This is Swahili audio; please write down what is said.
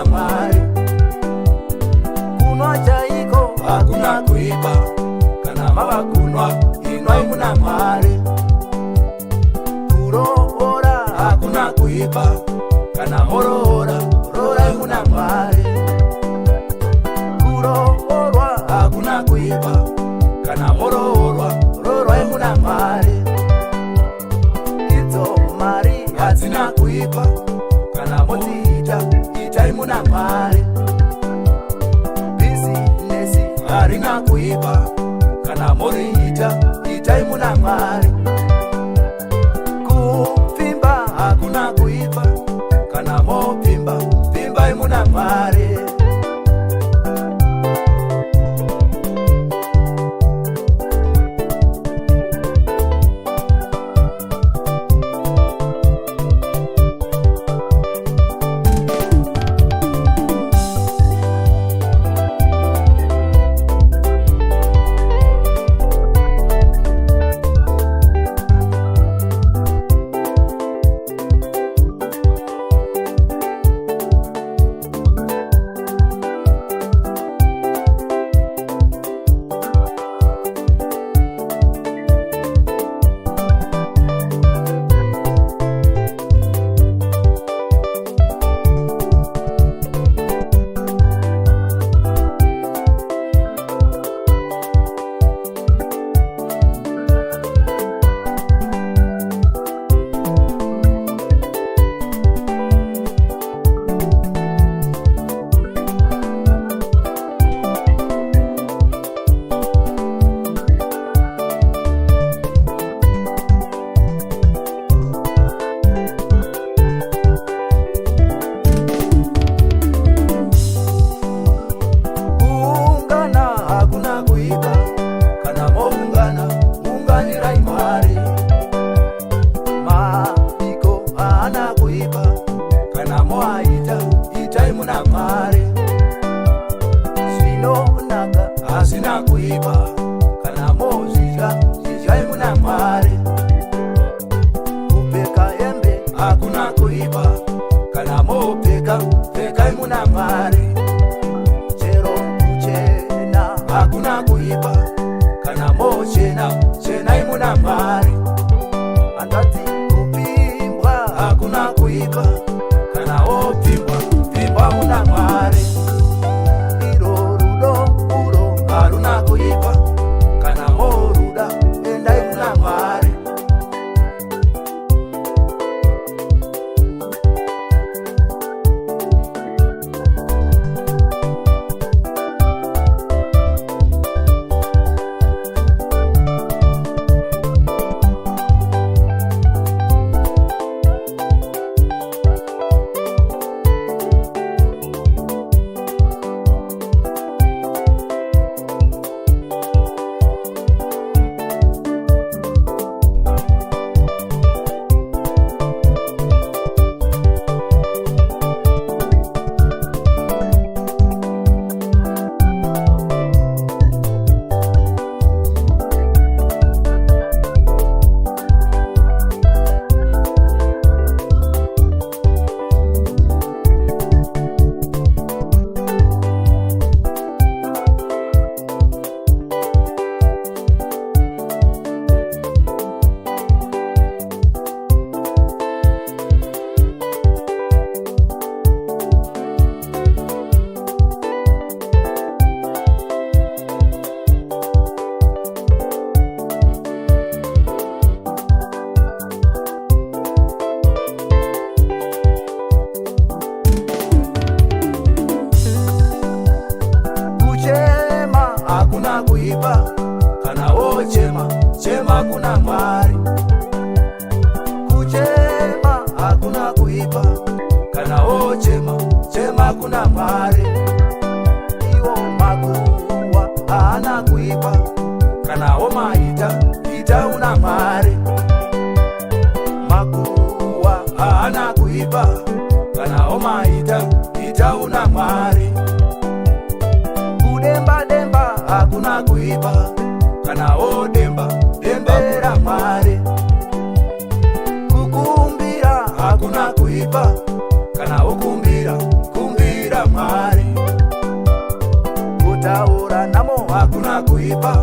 muna Mwari. Kunwa chaiko hakuna kuiba, kana mava kunwa inwai muna Mwari. Kurohora hakuna kuiba, kana morohora rorai muna Mwari. Kurohorwa hakuna kuiba, kana morohorwa rorai muna Mwari. Idzo mari hadzina kuiba, kana motiita itai muna Mwari. Bizinesi harina kuiba, kana moriita itai muna Mwari. Kupfimba hakuna kuiba, kana mopfimba pfimbai muna Mwari. Hazina kuiba, kana mozika zizai muna Mwari. Kupeka embe hakuna kuiba, kana mopeka pekai muna Mwari. Chero kuchena hakuna kuiba, kana mochena chenai muna Mwari. Andati kupimbwa hakuna kuiba, kana opimba pimba muna Mwari. Haruna kuiba, kana moruda endai muna Mwari. Hakuna kuiba, kana ochema chema kuna Mwari. Kuchema hakuna kuiba, kana ochema chema kuna Mwari. Iwo makuwa hana kuiba, kana omaita ita una Mwari. Makuwa hana kuiba, kana omaita ita una Mwari. Kudemba demba hakuna kuiba, kana odemba dembera Mwari. Kukumbira hakuna kuiba, kana okumbira kumbira kuiba